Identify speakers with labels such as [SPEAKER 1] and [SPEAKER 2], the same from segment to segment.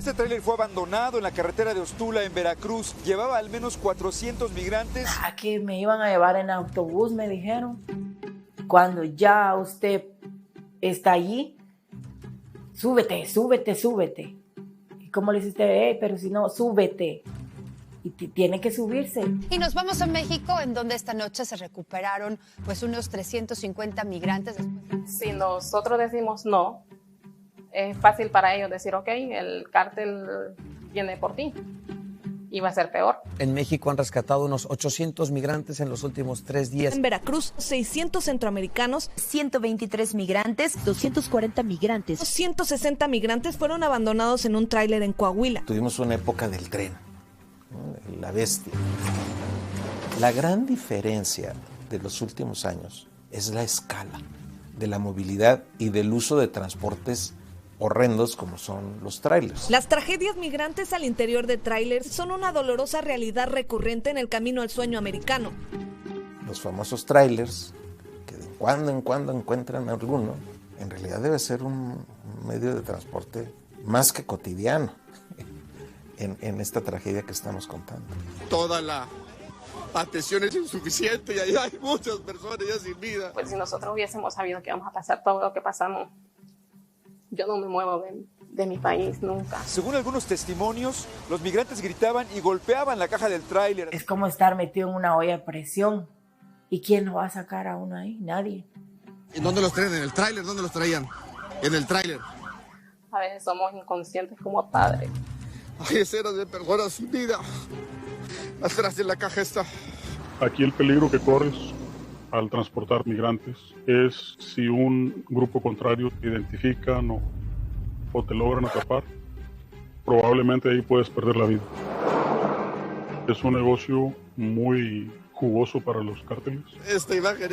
[SPEAKER 1] Este tráiler fue abandonado en la carretera de Ostula, en Veracruz. Llevaba al menos 400 migrantes.
[SPEAKER 2] Aquí me iban a llevar en autobús, me dijeron. Cuando ya usted está allí, súbete, súbete, súbete. ¿Y cómo le dice usted? Pero si no, súbete. Y tiene que subirse.
[SPEAKER 3] Y nos vamos a México, en donde esta noche se recuperaron pues unos 350 migrantes.
[SPEAKER 4] Si nosotros decimos no, es fácil para ellos decir, ok, el cártel viene por ti. Y va a ser peor.
[SPEAKER 5] En México han rescatado unos 800 migrantes en los últimos 3 días.
[SPEAKER 6] En Veracruz, 600 centroamericanos,
[SPEAKER 7] 123 migrantes, 240 migrantes.
[SPEAKER 6] 160 migrantes fueron abandonados en un tráiler en Coahuila.
[SPEAKER 8] Tuvimos una época del tren, ¿no? La bestia. La gran diferencia de los últimos años es la escala de la movilidad y del uso de transportes horrendos como son los trailers.
[SPEAKER 6] Las tragedias migrantes al interior de trailers son una dolorosa realidad recurrente en el camino al sueño americano.
[SPEAKER 8] Los famosos trailers, que de cuando en cuando encuentran alguno, en realidad debe ser un medio de transporte más que cotidiano en esta tragedia que estamos contando.
[SPEAKER 9] Toda la atención es insuficiente y ahí hay muchas personas ya sin vida.
[SPEAKER 4] Pues si nosotros hubiésemos sabido que vamos a pasar todo lo que pasamos, yo no me muevo de mi país nunca.
[SPEAKER 1] Según algunos testimonios, los migrantes gritaban y golpeaban la caja del tráiler.
[SPEAKER 2] Es como estar metido en una olla a presión. ¿Y quién lo va a sacar a uno ahí? Nadie.
[SPEAKER 9] ¿Y dónde los traen? ¿En el tráiler? ¿Dónde los traían? En el tráiler.
[SPEAKER 4] A veces somos inconscientes como padres.
[SPEAKER 9] Hay escenas de personas sin vida atrás de la caja esta.
[SPEAKER 10] Aquí el peligro que corres al transportar migrantes es si un grupo contrario te identifican o te logran atrapar, probablemente ahí puedes perder la vida. Es un negocio muy jugoso para los cárteles.
[SPEAKER 9] Esta imagen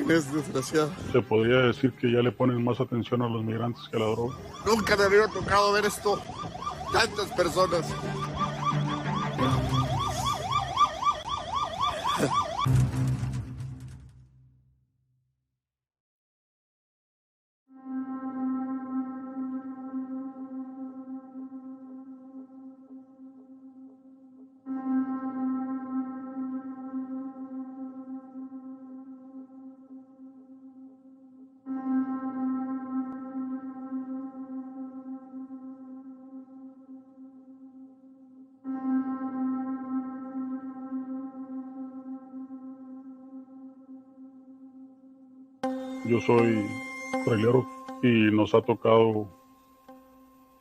[SPEAKER 9] es desgraciada.
[SPEAKER 10] Se podría decir que ya le ponen más atención a los migrantes que a la droga.
[SPEAKER 9] Nunca me había tocado ver esto. Tantas personas.
[SPEAKER 10] Yo soy trailero y nos ha tocado,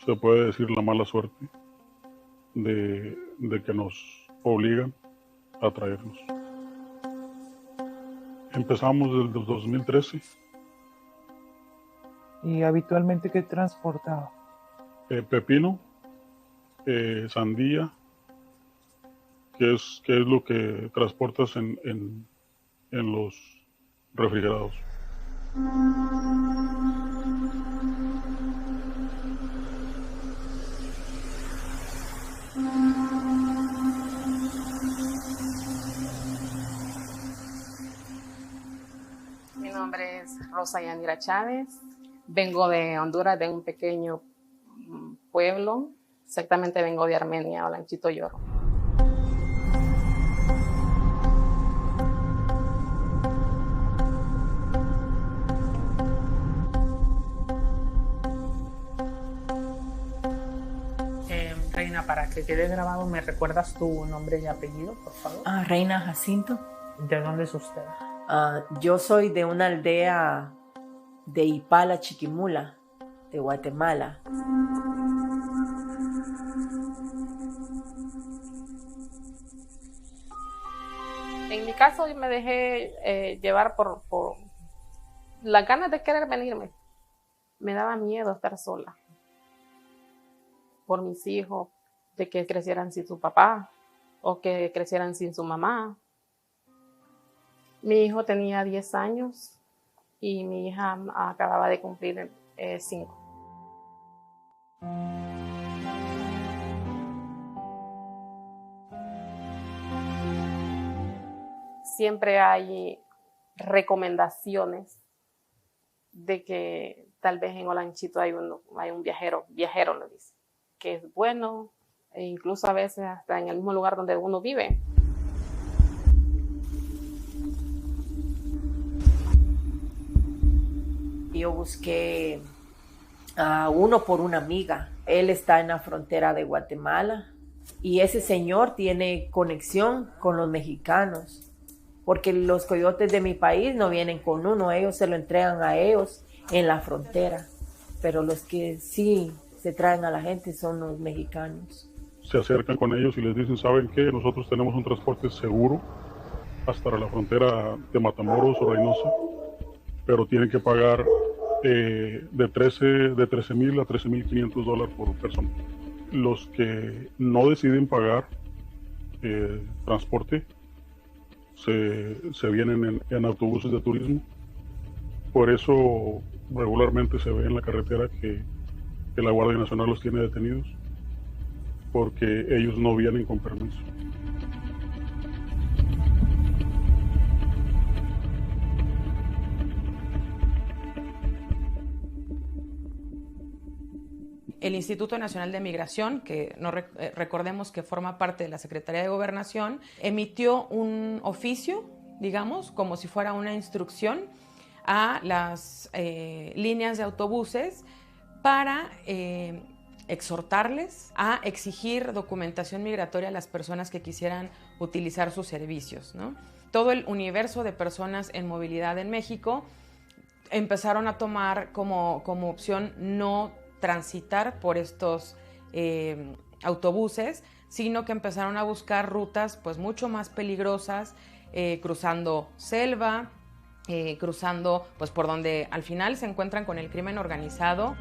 [SPEAKER 10] se puede decir, la mala suerte de que nos obligan a traerlos. Empezamos desde el 2013.
[SPEAKER 11] ¿Y habitualmente qué transportaba?
[SPEAKER 10] Pepino, sandía, que es lo que transportas en los refrigerados.
[SPEAKER 4] Mi nombre es Rosa Yanira Chávez. Vengo de Honduras, de un pequeño pueblo. Exactamente vengo de Armenia, Olanchito Lloro.
[SPEAKER 11] Reina, para que quede grabado, ¿me recuerdas tu nombre y apellido, por favor?
[SPEAKER 2] Reina Jacinto.
[SPEAKER 11] ¿De dónde es usted?
[SPEAKER 2] Yo soy de una aldea de Ipala, Chiquimula, de Guatemala.
[SPEAKER 4] En mi caso, yo me dejé llevar por las ganas de querer venirme. Me daba miedo estar sola. Por mis hijos, de que crecieran sin su papá o que crecieran sin su mamá. Mi hijo tenía 10 años y mi hija acababa de cumplir 5. Siempre hay recomendaciones de que tal vez en Olanchito hay un viajero lo dice, que es bueno, e incluso a veces hasta en el mismo lugar donde uno vive.
[SPEAKER 2] Yo busqué a uno por una amiga. Él está en la frontera de Guatemala y ese señor tiene conexión con los mexicanos, porque los coyotes de mi país no vienen con uno, ellos se lo entregan a ellos en la frontera, pero los que sí se traen a la gente son los mexicanos.
[SPEAKER 10] Se acercan con ellos y les dicen, ¿saben qué? Nosotros tenemos un transporte seguro hasta la frontera de Matamoros o Reynosa, pero tienen que pagar de $13,000 a $13,500 por persona. Los que no deciden pagar transporte se vienen en autobuses de turismo. Por eso regularmente se ve en la carretera que la Guardia Nacional los tiene detenidos, porque ellos no vienen con permiso.
[SPEAKER 12] El Instituto Nacional de Migración, que recordemos que forma parte de la Secretaría de Gobernación, emitió un oficio, digamos, como si fuera una instrucción a las líneas de autobuses para exhortarles a exigir documentación migratoria a las personas que quisieran utilizar sus servicios, ¿no? Todo el universo de personas en movilidad en México empezaron a tomar como opción no transitar por estos autobuses, sino que empezaron a buscar rutas pues mucho más peligrosas, cruzando selva, cruzando pues por donde al final se encuentran con el crimen organizado.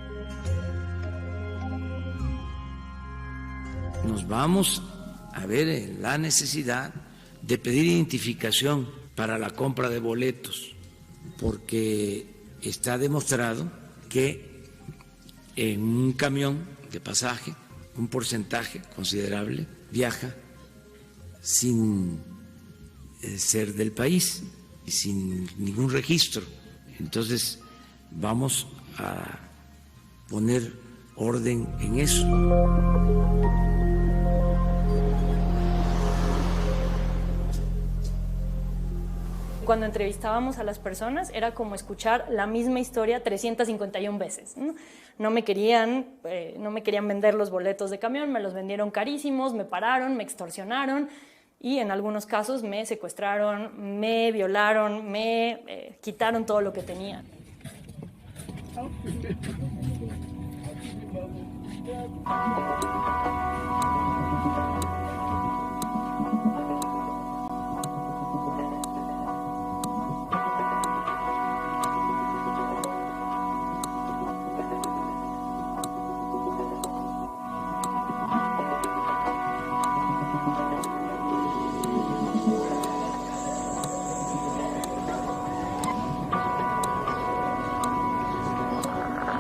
[SPEAKER 13] Nos vamos a ver la necesidad de pedir identificación para la compra de boletos, porque está demostrado que en un camión de pasaje, un porcentaje considerable viaja sin ser del país y sin ningún registro. Entonces vamos a poner orden en eso.
[SPEAKER 14] Cuando entrevistábamos a las personas era como escuchar la misma historia 351 veces. No me querían vender los boletos de camión, me los vendieron carísimos, me pararon, me extorsionaron y en algunos casos me secuestraron, me violaron, me quitaron todo lo que tenía.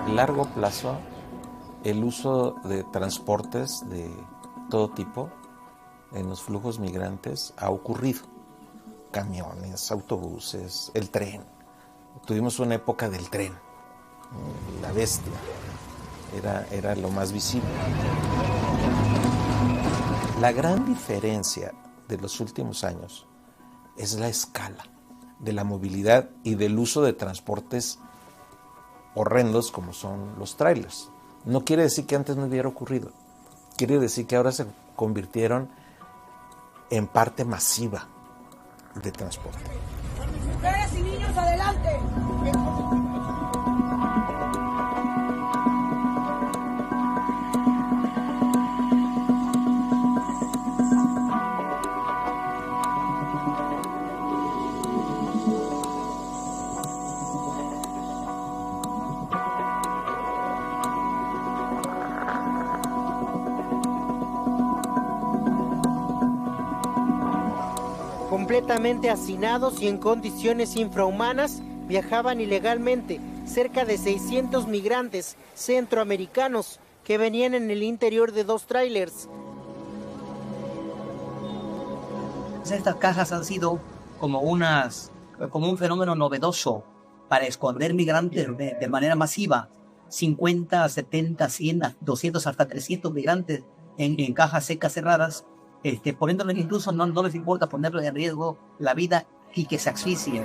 [SPEAKER 8] Largo plazo, el uso de transportes de todo tipo en los flujos migrantes ha ocurrido. Camiones, autobuses, el tren. Tuvimos una época del tren, la bestia, era lo más visible. La gran diferencia de los últimos años es la escala de la movilidad y del uso de transportes horrendos como son los trailers. No quiere decir que antes no hubiera ocurrido, quiere decir que ahora se convirtieron en parte masiva de transporte.
[SPEAKER 15] Mujeres y niños, adelante. Completamente hacinados y en condiciones infrahumanas, viajaban ilegalmente cerca de 600 migrantes centroamericanos que venían en el interior de 2 trailers.
[SPEAKER 16] Estas cajas han sido como un fenómeno novedoso para esconder migrantes de manera masiva, 50, 70, 100, 200, hasta 300 migrantes en cajas secas cerradas, poniéndoles incluso, no les importa ponerles en riesgo la vida y que se asfixien.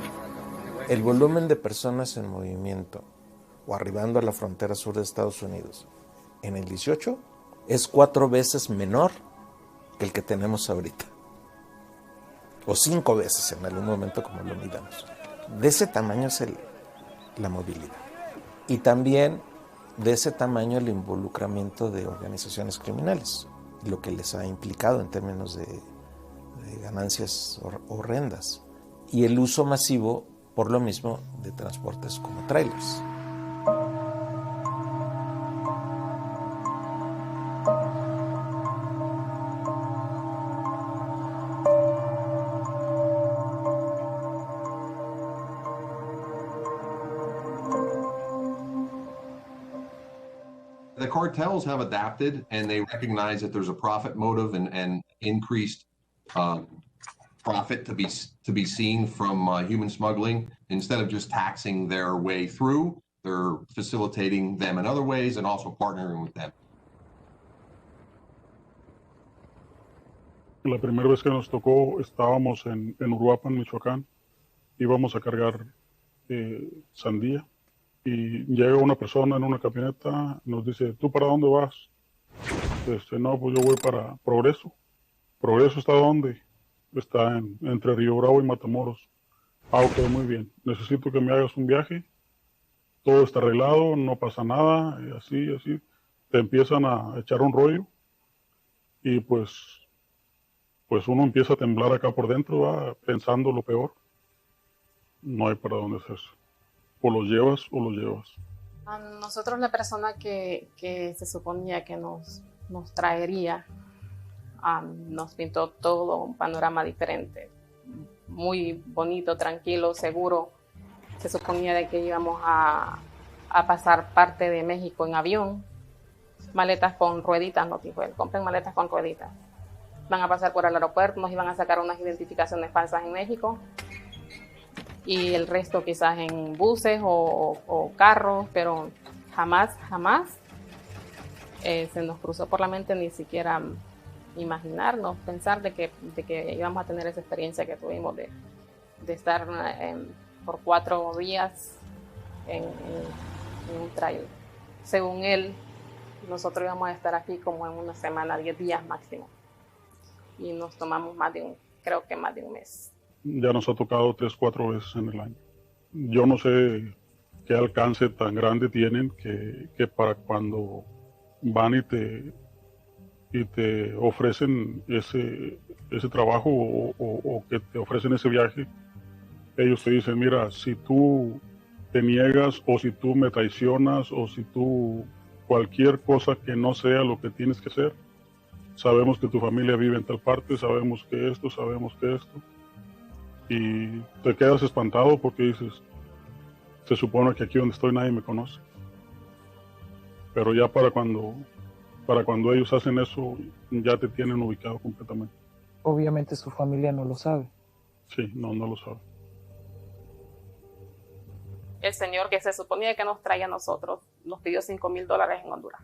[SPEAKER 8] El volumen de personas en movimiento o arribando a la frontera sur de Estados Unidos en el 18 es 4 veces menor que el que tenemos ahorita. O 5 veces en algún momento, como lo midamos. De ese tamaño es la movilidad. Y también de ese tamaño el involucramiento de organizaciones criminales, lo que les ha implicado en términos de ganancias horrendas. Y el uso masivo, por lo mismo, de transportes como trailers.
[SPEAKER 17] The cartels have adapted and they recognize that there's a profit motive and increased profit to be seen from human smuggling. Instead of just taxing their way through, they're facilitating them in other ways and also partnering with them.
[SPEAKER 10] La primera vez que nos tocó estábamos en Uruapan, Michoacán. Íbamos a cargar sandía. Y llega una persona en una camioneta y nos dice, ¿tú para dónde vas? No, pues yo voy para Progreso. ¿Progreso está dónde? Está entre Río Bravo y Matamoros. Ah, ok, muy bien. Necesito que me hagas un viaje. Todo está arreglado, no pasa nada, y así. Te empiezan a echar un rollo y pues uno empieza a temblar acá por dentro, ¿va? Pensando lo peor. No hay para dónde hacerse. O los llevas o los llevas.
[SPEAKER 4] A nosotros la persona que se suponía que nos traería nos pintó todo un panorama diferente, muy bonito, tranquilo, seguro. Se suponía de que íbamos a pasar parte de México en avión, maletas con rueditas, nos dijo él, compren maletas con rueditas. Van a pasar por el aeropuerto, nos iban a sacar unas identificaciones falsas en México. Y el resto quizás en buses o carros, pero jamás se nos cruzó por la mente ni siquiera imaginarnos, pensar de que íbamos a tener esa experiencia que tuvimos de estar por 4 días en un trailer. Según él, nosotros íbamos a estar aquí como en una semana, 10 días máximo. Y nos tomamos creo que más de un mes.
[SPEAKER 10] Ya nos ha tocado 3, 4 veces en el año. Yo no sé qué alcance tan grande tienen que para cuando van y te ofrecen ese trabajo o que te ofrecen ese viaje, ellos te dicen, mira, si tú te niegas o si tú me traicionas o si tú cualquier cosa que no sea lo que tienes que hacer, sabemos que tu familia vive en tal parte, sabemos que esto. Y te quedas espantado porque dices, se supone que aquí donde estoy nadie me conoce. Pero ya para cuando ellos hacen eso, ya te tienen ubicado completamente.
[SPEAKER 18] Obviamente su familia no lo sabe.
[SPEAKER 10] Sí, no lo sabe.
[SPEAKER 4] El señor que se suponía que nos traía a nosotros nos pidió $5,000 en Honduras.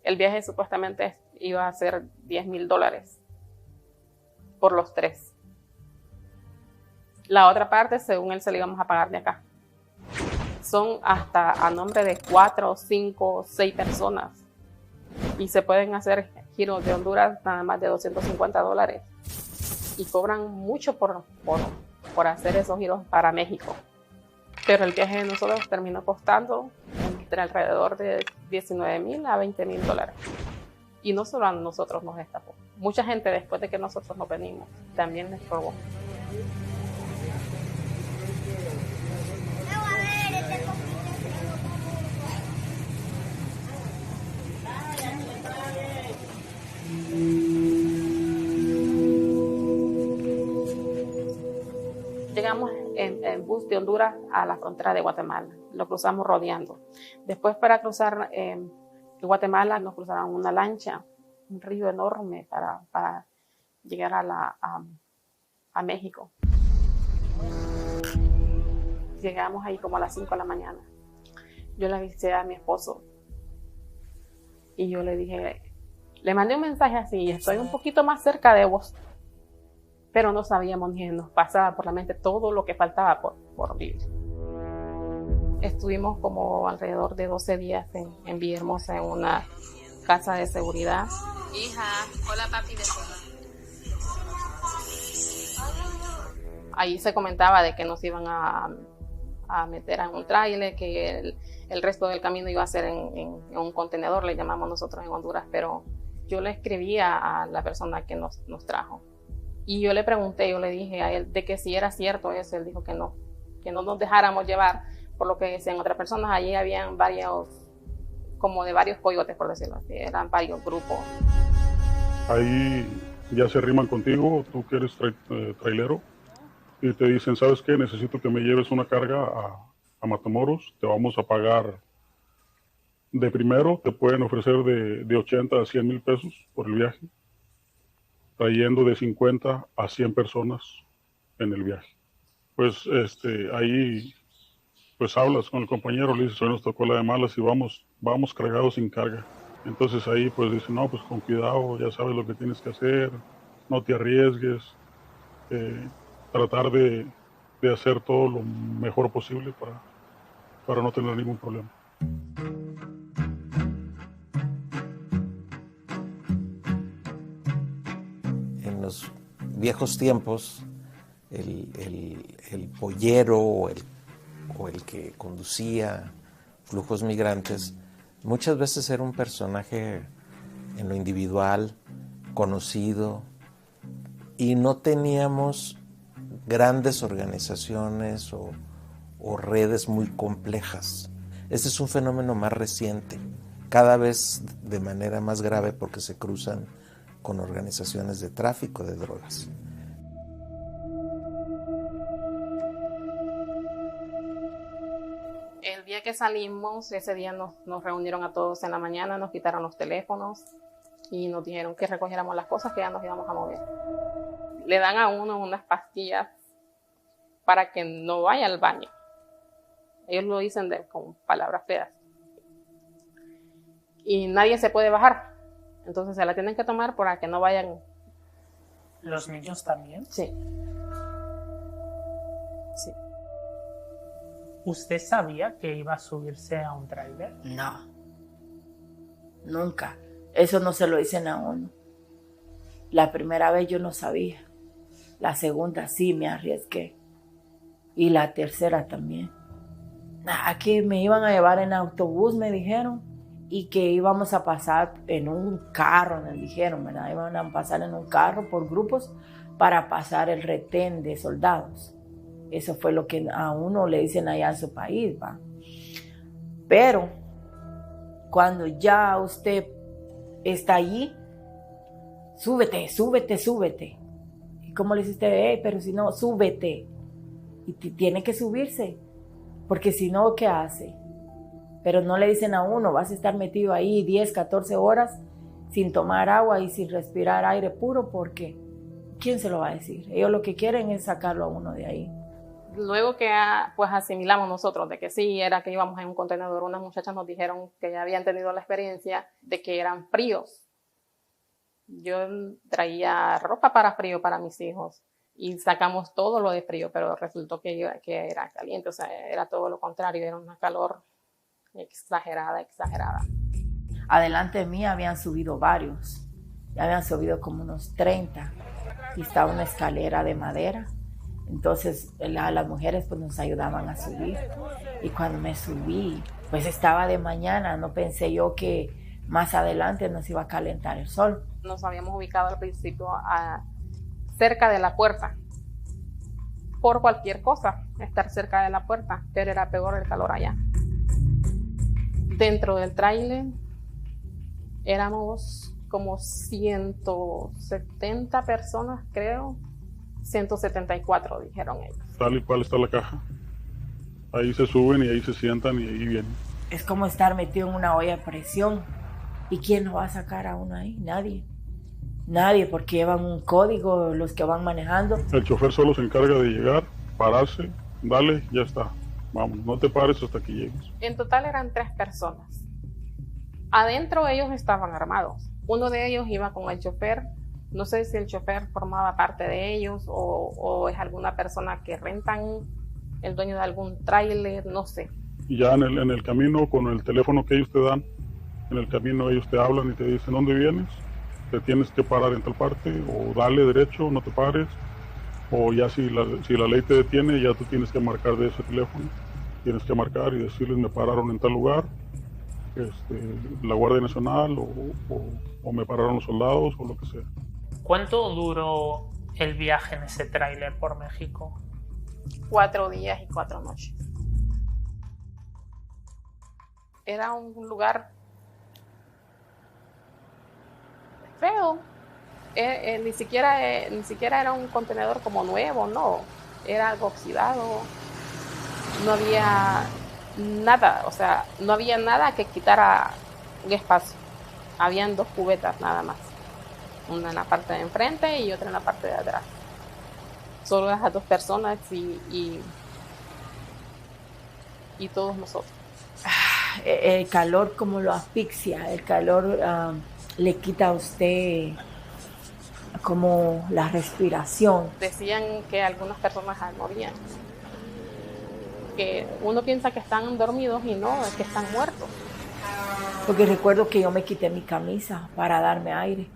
[SPEAKER 4] El viaje supuestamente iba a ser $10,000 por los 3. La otra parte, según él, se le íbamos a pagar de acá. Son hasta a nombre de 4, 5, 6 personas. Y se pueden hacer giros de Honduras nada más de $250. Y cobran mucho por hacer esos giros para México. Pero el viaje de nosotros terminó costando entre alrededor de $19,000 a $20,000. Y no solo a nosotros nos estafó. Mucha gente después de que nosotros nos venimos también les robó. Llegamos en bus de Honduras a la frontera de Guatemala. Lo cruzamos rodeando. Después, para cruzar Guatemala, nos cruzaron una lancha, un río enorme para llegar a México. llegamos ahí como a las 5 de la mañana. Yo le avisé a mi esposo y yo le dije, le mandé un mensaje así, estoy un poquito más cerca de vos, pero no sabíamos ni nos pasaba por la mente todo lo que faltaba por vivir. Estuvimos como alrededor de 12 días en Villahermosa en una casa de seguridad.
[SPEAKER 19] Hija, hola papi de
[SPEAKER 4] Ahí se comentaba de que nos iban a meter en un tráiler, que el resto del camino iba a ser en un contenedor, le llamamos nosotros en Honduras, pero yo le escribí a la persona que nos trajo. Y yo le pregunté, yo le dije a él de que si era cierto eso, él dijo que no nos dejáramos llevar por lo que decían otras personas. Allí habían varios, como de varios coyotes, por decirlo así, eran varios grupos.
[SPEAKER 10] Ahí ya se arriman contigo, tú que eres trailero, y te dicen, ¿sabes qué? Necesito que me lleves una carga a Matamoros, te vamos a pagar de primero, te pueden ofrecer de 80 a 100 mil pesos por el viaje, trayendo de 50 a 100 personas en el viaje. Pues ahí pues hablas con el compañero, le dices, hoy nos tocó la de malas y vamos cargados sin carga. Entonces ahí pues dicen, no, pues con cuidado, ya sabes lo que tienes que hacer, no te arriesgues, tratar de hacer todo lo mejor posible para no tener ningún problema.
[SPEAKER 8] En los viejos tiempos, el pollero o el que conducía flujos migrantes muchas veces era un personaje en lo individual, conocido, y no teníamos grandes organizaciones o redes muy complejas. Este es un fenómeno más reciente, cada vez de manera más grave porque se cruzan con organizaciones de tráfico de drogas.
[SPEAKER 4] El día que salimos, ese día nos reunieron a todos en la mañana, nos quitaron los teléfonos y nos dijeron que recogiéramos las cosas, que ya nos íbamos a mover. Le dan a uno unas pastillas para que no vaya al baño. Ellos lo dicen con palabras feas. Y nadie se puede bajar. Entonces se la tienen que tomar para que no vayan.
[SPEAKER 11] ¿Los niños también?
[SPEAKER 4] Sí. Sí.
[SPEAKER 11] ¿Usted sabía que iba a subirse a un tráiler?
[SPEAKER 2] No. Nunca. Eso no se lo dicen a uno. La primera vez yo no sabía. La segunda sí me arriesgué. Y la tercera también. Aquí me iban a llevar en autobús, me dijeron. Y que íbamos a pasar en un carro, me dijeron, ¿verdad? Iban a pasar en un carro por grupos para pasar el retén de soldados. Eso fue lo que a uno le dicen allá en su país, ¿va? Pero cuando ya usted está allí, súbete, súbete, súbete. ¿Y cómo le dice usted? Pero si no, súbete. Y tiene que subirse, porque si no, ¿qué hace? Pero no le dicen a uno, vas a estar metido ahí 10, 14 horas sin tomar agua y sin respirar aire puro, porque ¿quién se lo va a decir? Ellos lo que quieren es sacarlo a uno de ahí.
[SPEAKER 4] Luego que pues asimilamos nosotros de que sí, era que íbamos en un contenedor, unas muchachas nos dijeron que ya habían tenido la experiencia de que eran fríos. Yo traía ropa para frío para mis hijos y sacamos todo lo de frío, pero resultó que era caliente, o sea, era todo lo contrario, era una calor exagerada.
[SPEAKER 2] Adelante de mí habían subido varios, ya habían subido como unos 30 y estaba una escalera de madera. Entonces las mujeres pues nos ayudaban a subir y cuando me subí pues estaba de mañana, no pensé yo que más adelante nos iba a calentar el sol.
[SPEAKER 4] Nos habíamos ubicado al principio cerca de la puerta por cualquier cosa, estar cerca de la puerta, pero era peor el calor allá. Dentro del tráiler éramos como 170 personas, creo. 174, dijeron ellos.
[SPEAKER 10] Tal y cual está la caja. Ahí se suben y ahí se sientan y ahí vienen.
[SPEAKER 2] Es como estar metido en una olla de presión. ¿Y quién lo va a sacar a uno ahí? Nadie. Nadie, porque llevan un código los que van manejando.
[SPEAKER 10] El chofer solo se encarga de llegar, pararse, dale, ya está. Vamos, no te pares hasta que llegues.
[SPEAKER 4] En total eran 3 personas. Adentro ellos estaban armados. Uno de ellos iba con el chofer. No sé si el chofer formaba parte de ellos o es alguna persona que rentan, el dueño de algún tráiler, no sé.
[SPEAKER 10] Y ya en el camino, con el teléfono que ellos te dan, en el camino ellos te hablan y te dicen dónde vienes, te tienes que parar en tal parte, o dale derecho, no te pares, o ya si la ley te detiene, ya tú tienes que marcar de ese teléfono, tienes que marcar y decirles me pararon en tal lugar, la Guardia Nacional o me pararon los soldados o lo que sea.
[SPEAKER 11] ¿Cuánto duró el viaje en ese tráiler por México?
[SPEAKER 4] 4 días y 4 noches. Era un lugar feo. Ni siquiera era un contenedor como nuevo, no. Era algo oxidado. No había nada, o sea, no había nada que quitara un espacio. Habían 2 cubetas nada más. Una en la parte de enfrente y otra en la parte de atrás. Solo esas 2 personas y todos nosotros.
[SPEAKER 2] El calor como lo asfixia, el calor le quita a usted como la respiración.
[SPEAKER 4] Decían que algunas personas morían. Que uno piensa que están dormidos y no, es que están muertos.
[SPEAKER 2] Porque recuerdo que yo me quité mi camisa para darme aire,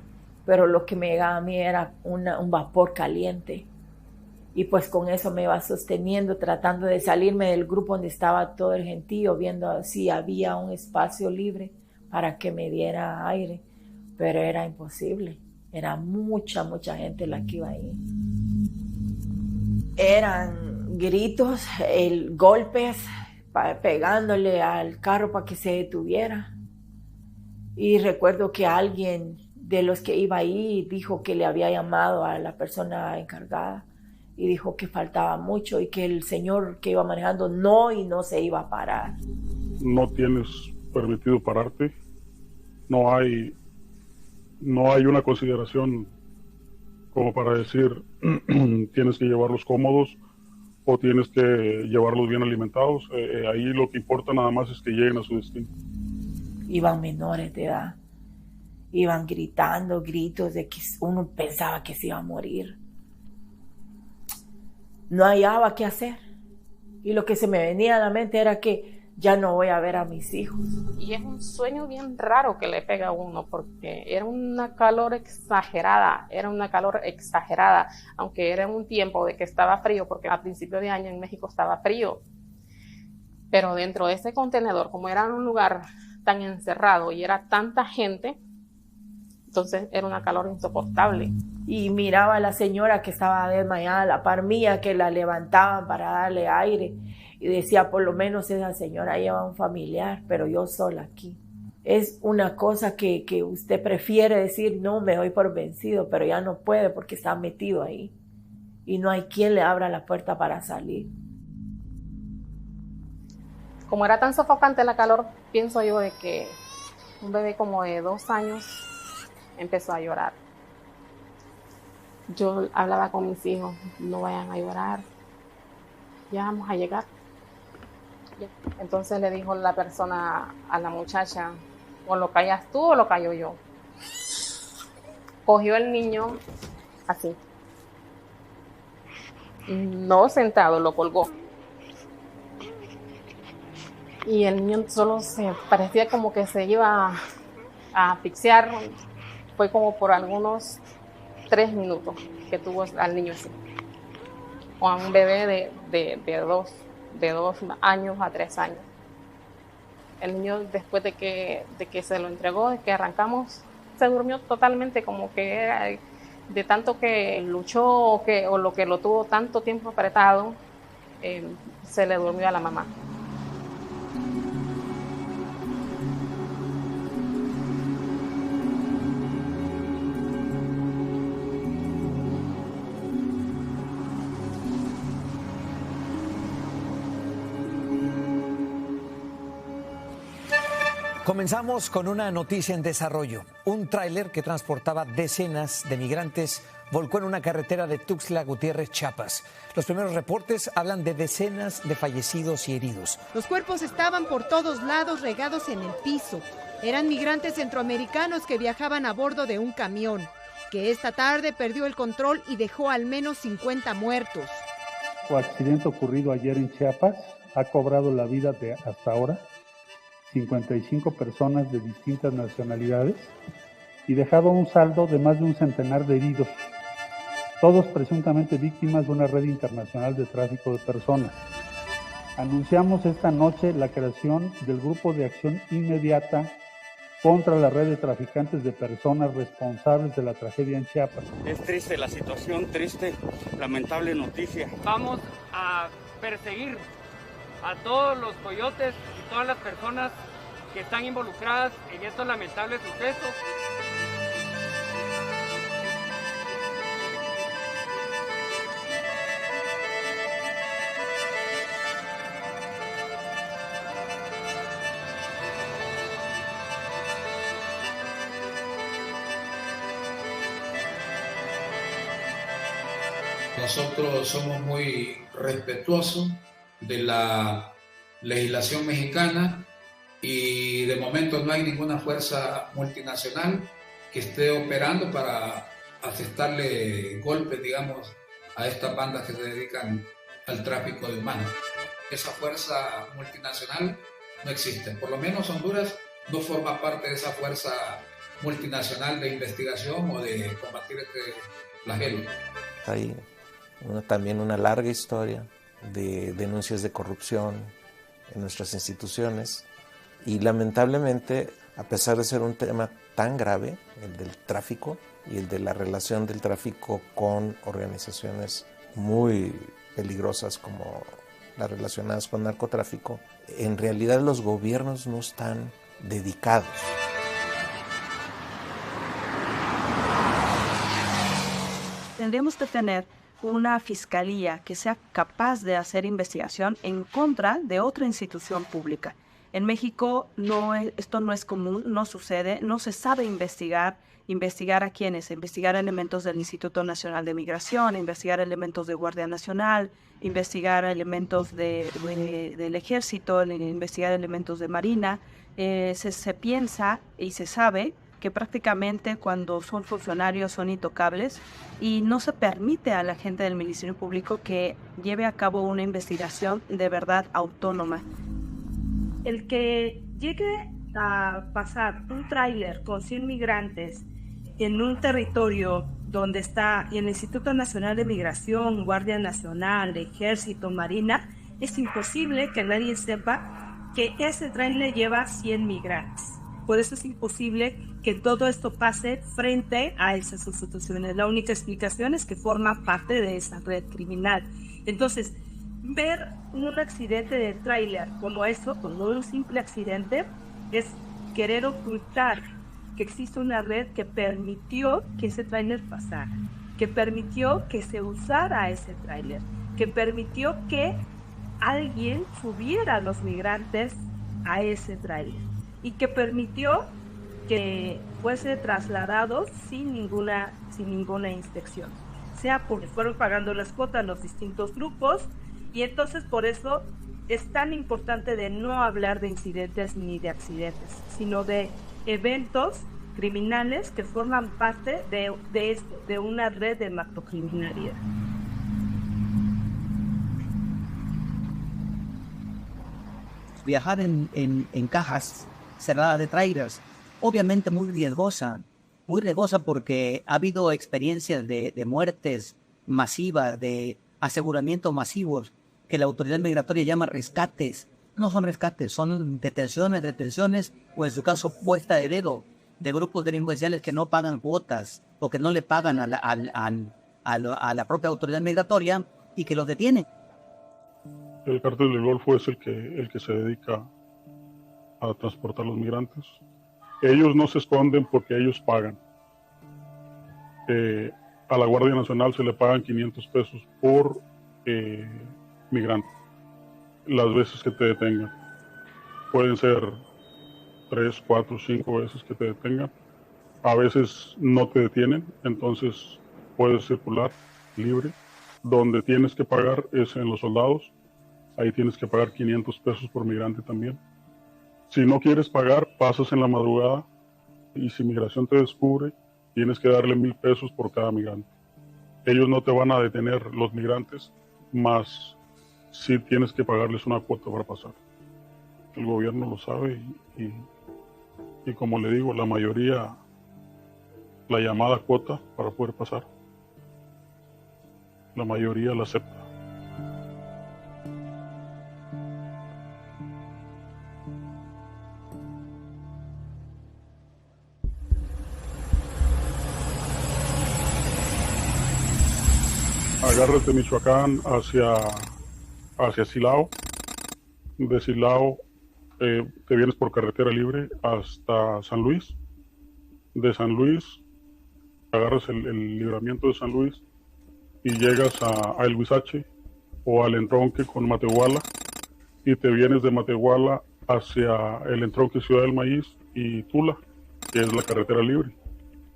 [SPEAKER 2] pero lo que me llegaba a mí era un vapor caliente. Y pues con eso me iba sosteniendo, tratando de salirme del grupo donde estaba todo el gentío, viendo si había un espacio libre para que me diera aire. Pero era imposible. Era mucha gente la que iba ahí. Eran gritos, golpes, pegándole al carro para que se detuviera. Y recuerdo que alguien de los que iba ahí dijo que le había llamado a la persona encargada y dijo que faltaba mucho y que el señor que iba manejando no se iba a parar.
[SPEAKER 10] No tienes permitido pararte. No hay una consideración como para decir tienes que llevarlos cómodos o tienes que llevarlos bien alimentados. Ahí lo que importa nada más es que lleguen a su destino.
[SPEAKER 2] Iban menores de edad, iban gritando gritos de que uno pensaba que se iba a morir. No hallaba qué hacer y lo que se me venía a la mente era que ya no voy a ver a mis hijos.
[SPEAKER 4] Y es un sueño bien raro que le pega a uno porque era una calor exagerada, aunque era un tiempo de que estaba frío, porque a principio de año en México estaba frío, pero dentro de ese contenedor, como era un lugar tan encerrado y era tanta gente, entonces era una calor insoportable.
[SPEAKER 2] Y miraba a la señora que estaba desmayada a la par mía, que la levantaban para darle aire. Y decía, por lo menos esa señora lleva un familiar, pero yo sola aquí. Es una cosa que usted prefiere decir, no, me doy por vencido, pero ya no puede porque está metido ahí. Y no hay quien le abra la puerta para salir.
[SPEAKER 4] Como era tan sofocante la calor, pienso yo de que un bebé como de 2 años empezó a llorar. Yo hablaba con mis hijos, no vayan a llorar, ya vamos a llegar. Entonces le dijo la persona a la muchacha, o lo callas tú o lo callo yo. Cogió el niño así, no sentado, lo colgó. Y el niño solo se parecía como que se iba a asfixiar. Fue como por algunos 3 minutos que tuvo al niño así. O a un bebé de 2 años a 3 años. El niño, después de que se lo entregó, de que arrancamos, se durmió totalmente, como que era de tanto que luchó o lo que lo tuvo tanto tiempo apretado, se le durmió a la mamá.
[SPEAKER 5] Comenzamos con una noticia en desarrollo. Un tráiler que transportaba decenas de migrantes volcó en una carretera de Tuxtla Gutiérrez, Chiapas. Los primeros reportes hablan de decenas de fallecidos y heridos.
[SPEAKER 20] Los cuerpos estaban por todos lados regados en el piso. Eran migrantes centroamericanos que viajaban a bordo de un camión, que esta tarde perdió el control y dejó al menos 50 muertos.
[SPEAKER 10] El accidente ocurrido ayer en Chiapas ha cobrado la vida de, hasta ahora, 55 personas de distintas nacionalidades y dejado un saldo de más de un centenar de heridos, todos presuntamente víctimas de una red internacional de tráfico de personas. Anunciamos esta noche la creación del Grupo de Acción Inmediata contra la red de traficantes de personas responsables de la tragedia en Chiapas.
[SPEAKER 21] Es triste la situación, triste, lamentable noticia.
[SPEAKER 22] Vamos a perseguir a todos los coyotes y todas las personas que están involucradas en estos lamentables sucesos.
[SPEAKER 23] Nosotros somos muy respetuosos de la legislación mexicana y de momento no hay ninguna fuerza multinacional que esté operando para asestarle golpes, digamos, a estas bandas que se dedican al tráfico de humanos. Esa fuerza multinacional no existe. Por lo menos Honduras no forma parte de esa fuerza multinacional de investigación o de combatir este flagelo.
[SPEAKER 8] Hay también una larga historia de denuncias de corrupción en nuestras instituciones y lamentablemente, a pesar de ser un tema tan grave, el del tráfico y el de la relación del tráfico con organizaciones muy peligrosas como las relacionadas con narcotráfico, en realidad los gobiernos no están dedicados.
[SPEAKER 24] Tendríamos que tener una fiscalía que sea capaz de hacer investigación en contra de otra institución pública. En México esto no es común, no sucede, no se sabe investigar a quiénes, investigar elementos del Instituto Nacional de Migración, investigar elementos de Guardia Nacional, investigar elementos del Ejército, investigar elementos de Marina. Se piensa y se sabe que prácticamente cuando son funcionarios son intocables y no se permite a la gente del Ministerio Público que lleve a cabo una investigación de verdad autónoma.
[SPEAKER 25] El que llegue a pasar un tráiler con 100 migrantes en un territorio donde está el Instituto Nacional de Migración, Guardia Nacional, Ejército, Marina, es imposible que nadie sepa que ese tráiler lleva 100 migrantes. Por eso es imposible que todo esto pase frente a esas instituciones. La única explicación es que forma parte de esa red criminal. Entonces, ver un accidente de tráiler como eso, como un simple accidente, es querer ocultar que existe una red que permitió que ese tráiler pasara, que permitió que se usara ese tráiler, que permitió que alguien subiera a los migrantes a ese tráiler y que permitió que fuese trasladado sin ninguna inspección, sea porque fueron pagando las cuotas los distintos grupos, y entonces por eso es tan importante de no hablar de incidentes ni de accidentes, sino de eventos criminales que forman parte de una red de macrocriminalidad.
[SPEAKER 16] Viajar en cajas cerradas de trailers, obviamente muy riesgosa porque ha habido experiencias de muertes masivas, de aseguramientos masivos, que la autoridad migratoria llama rescates. No son rescates, son detenciones, o en su caso puesta de dedo de grupos delincuenciales que no pagan cuotas o que no le pagan a la propia autoridad migratoria y que los detienen.
[SPEAKER 10] El cártel del Golfo es el que se dedica a transportar los migrantes. Ellos no se esconden porque ellos pagan. A la Guardia Nacional se le pagan 500 pesos por migrante. Las veces que te detengan. Pueden ser 3, 4, 5 veces que te detengan. A veces no te detienen, entonces puedes circular libre. Donde tienes que pagar es en los soldados. Ahí tienes que pagar 500 pesos por migrante también. Si no quieres pagar, pasas en la madrugada y si migración te descubre, tienes que darle 1,000 pesos por cada migrante. Ellos no te van a detener, los migrantes, más sí tienes que pagarles una cuota para pasar. El gobierno lo sabe y como le digo, la mayoría, la llamada cuota para poder pasar, la mayoría la acepta. Agarras de Michoacán hacia Silao. De Silao te vienes por carretera libre hasta San Luis. De San Luis agarras el libramiento de San Luis y llegas a El Huizache o al entronque con Matehuala y te vienes de Matehuala hacia el entronque Ciudad del Maíz y Tula, que es la carretera libre.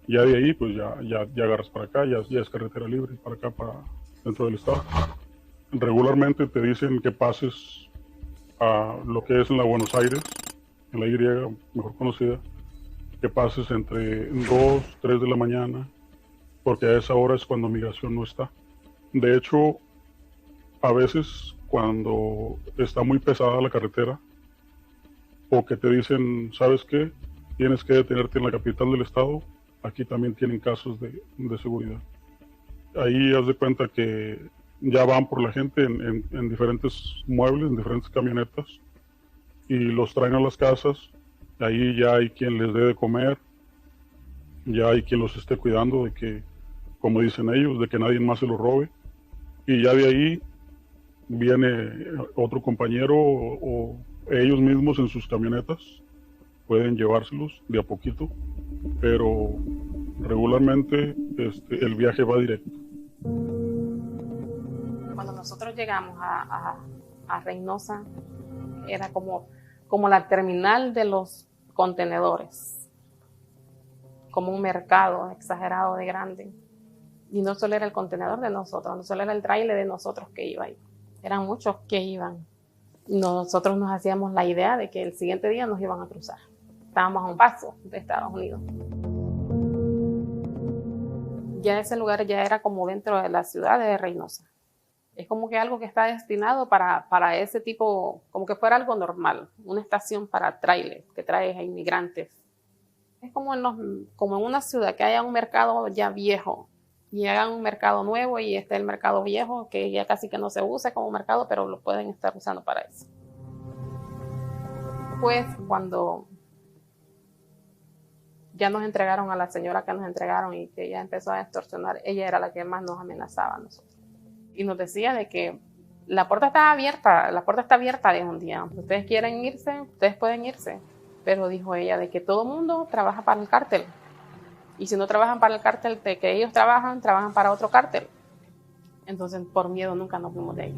[SPEAKER 10] Ya de ahí pues ya agarras para acá, ya es carretera libre para acá, para dentro del estado. Regularmente te dicen que pases a lo que es en la Buenos Aires, en la Y, mejor conocida, que pases entre 2, 3 de la mañana, porque a esa hora es cuando migración no está. De hecho, a veces cuando está muy pesada la carretera, o que te dicen, ¿sabes qué? Tienes que detenerte en la capital del estado, aquí también tienen casos de seguridad. Ahí haz de cuenta que ya van por la gente en diferentes muebles, en diferentes camionetas, y los traen a las casas. Ahí ya hay quien les dé de comer, ya hay quien los esté cuidando de que, como dicen ellos, de que nadie más se los robe. Y ya de ahí viene otro compañero o ellos mismos en sus camionetas, pueden llevárselos de a poquito, pero regularmente el viaje va directo.
[SPEAKER 4] Cuando nosotros llegamos a Reynosa, era como la terminal de los contenedores, como un mercado exagerado de grande. Y no solo era el contenedor de nosotros, no solo era el tráiler de nosotros que iba ahí, eran muchos que iban. Nosotros nos hacíamos la idea de que el siguiente día nos iban a cruzar. Estábamos a un paso de Estados Unidos. Ya ese lugar ya era como dentro de la ciudad de Reynosa. Es como que algo que está destinado para ese tipo, como que fuera algo normal, una estación para tráiler que trae a inmigrantes. Es como en una ciudad que haya un mercado ya viejo y hagan un mercado nuevo y esté el mercado viejo que ya casi que no se usa como mercado, pero lo pueden estar usando para eso. Pues cuando ya nos entregaron a la señora que nos entregaron y que ella empezó a extorsionar, ella era la que más nos amenazaba a nosotros. Y nos decía de que la puerta está abierta de un día. Ustedes quieren irse, ustedes pueden irse. Pero dijo ella de que todo mundo trabaja para el cártel. Y si no trabajan para el cártel de que ellos trabajan para otro cártel. Entonces, por miedo nunca nos fuimos de ahí.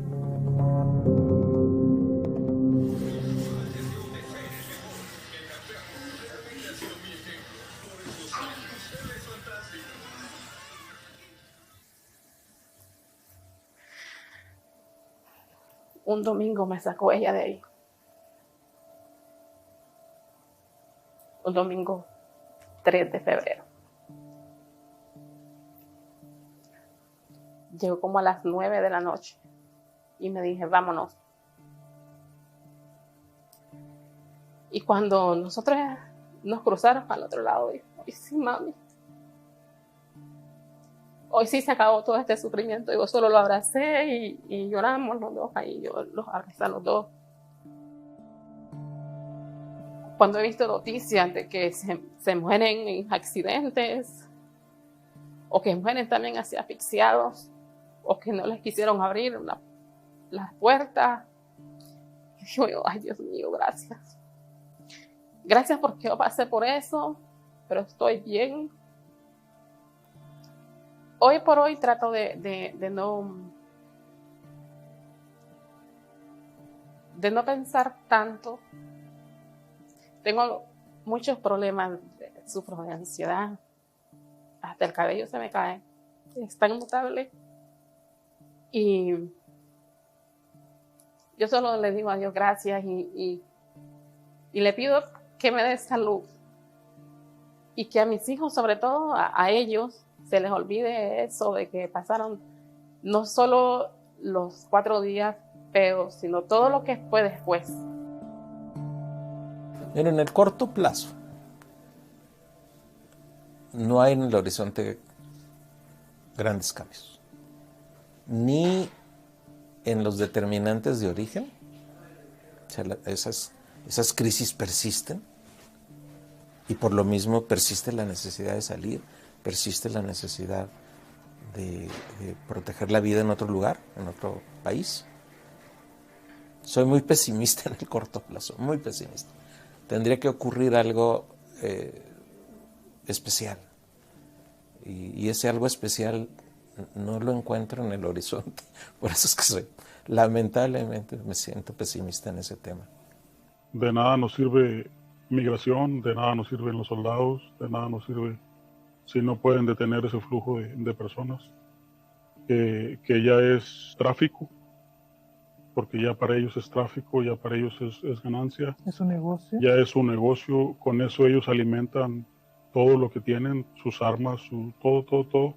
[SPEAKER 4] Un domingo me sacó ella de ahí. Un domingo 3 de febrero. Llegó como a las 9 de la noche y me dije, vámonos. Y cuando nosotros nos cruzaron al otro lado, dije, ay sí, mami. Hoy sí se acabó todo este sufrimiento. Yo solo lo abracé y lloramos los dos ahí. Yo los abracé a los dos. Cuando he visto noticias de que se mueren en accidentes o que mueren también así asfixiados o que no les quisieron abrir las puertas, yo, ay Dios mío, gracias. Gracias porque yo pasé por eso, pero estoy bien. Hoy por hoy trato de no pensar tanto. Tengo muchos problemas, sufro de ansiedad, hasta el cabello se me cae. está inmutable. Y yo solo le digo a Dios gracias y le pido que me dé salud y que a mis hijos, sobre todo a ellos, se les olvide eso de que pasaron no solo los 4 días feos, sino todo lo que fue después.
[SPEAKER 8] Pero en el corto plazo no hay en el horizonte grandes cambios, ni en los determinantes de origen. O sea, esas crisis persisten y por lo mismo persiste la necesidad de salir, persiste la necesidad de proteger la vida en otro lugar, en otro país. Soy muy pesimista en el corto plazo, muy pesimista. Tendría que ocurrir algo especial. Y ese algo especial no lo encuentro en el horizonte. Por eso es que lamentablemente me siento pesimista en ese tema.
[SPEAKER 10] De nada nos sirve migración, de nada nos sirven los soldados, de nada nos sirve si no pueden detener ese flujo de personas, que ya es tráfico, porque ya para ellos es tráfico, ya para ellos es ganancia.
[SPEAKER 18] Es un negocio.
[SPEAKER 10] Ya es un negocio, con eso ellos alimentan todo lo que tienen, sus armas, todo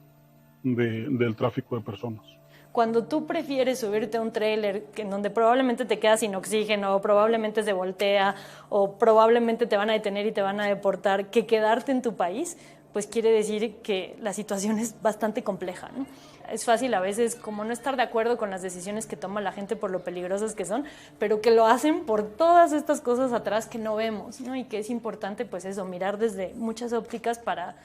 [SPEAKER 10] del tráfico de personas.
[SPEAKER 14] Cuando tú prefieres subirte a un tráiler en donde probablemente te quedas sin oxígeno, o probablemente se voltea, o probablemente te van a detener y te van a deportar, que quedarte en tu país, pues quiere decir que la situación es bastante compleja, ¿no? Es fácil a veces como no estar de acuerdo con las decisiones que toma la gente por lo peligrosas que son, pero que lo hacen por todas estas cosas atrás que no vemos, ¿no? Y que es importante, pues eso, mirar desde muchas ópticas para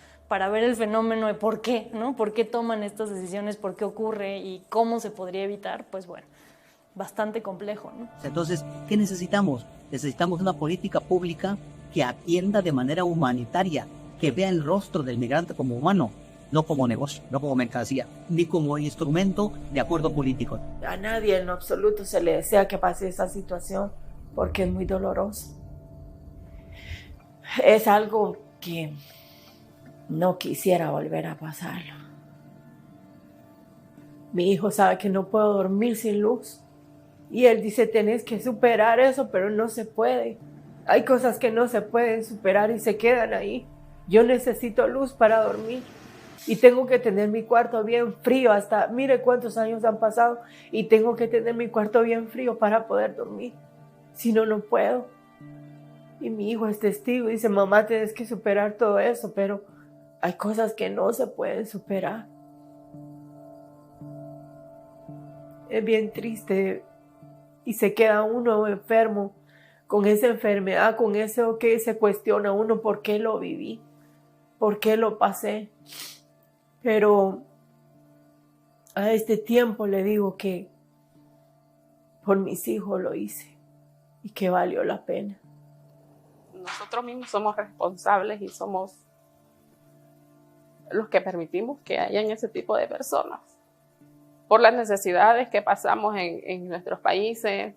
[SPEAKER 14] ver el fenómeno de por qué, ¿no? ¿Por qué toman estas decisiones? ¿Por qué ocurre? ¿Y cómo se podría evitar? Pues bueno, bastante complejo, ¿no?
[SPEAKER 16] Entonces, ¿qué necesitamos? Necesitamos una política pública que atienda de manera humanitaria, que vea el rostro del migrante como humano, no como negocio, no como mercancía, ni como instrumento de acuerdo político.
[SPEAKER 2] A nadie en lo absoluto se le desea que pase esa situación porque es muy doloroso. Es algo que no quisiera volver a pasarlo. Mi hijo sabe que no puedo dormir sin luz y él dice, tenés que superar eso, pero no se puede. Hay cosas que no se pueden superar y se quedan ahí. Yo necesito luz para dormir. Y tengo que tener mi cuarto bien frío hasta, mire cuántos años han pasado y tengo que tener mi cuarto bien frío para poder dormir. Si no, no puedo. Y mi hijo es testigo y dice, mamá, tienes que superar todo eso, pero hay cosas que no se pueden superar. Es bien triste y se queda uno enfermo con esa enfermedad, con eso que se cuestiona uno, ¿por qué lo viví? ¿Por qué lo pasé? Pero a este tiempo le digo que por mis hijos lo hice y que valió la pena.
[SPEAKER 4] Nosotros mismos somos responsables y somos los que permitimos que hayan ese tipo de personas. Por las necesidades que pasamos en nuestros países,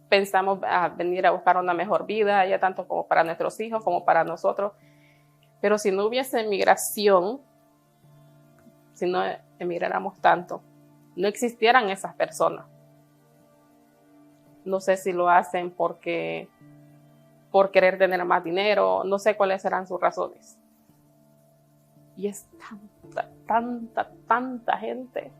[SPEAKER 4] pensamos a venir a buscar una mejor vida, ya tanto como para nuestros hijos como para nosotros. Pero si no hubiese migración, si no emigráramos tanto, no existieran esas personas. No sé si lo hacen por querer tener más dinero, no sé cuáles serán sus razones. Y es tanta gente.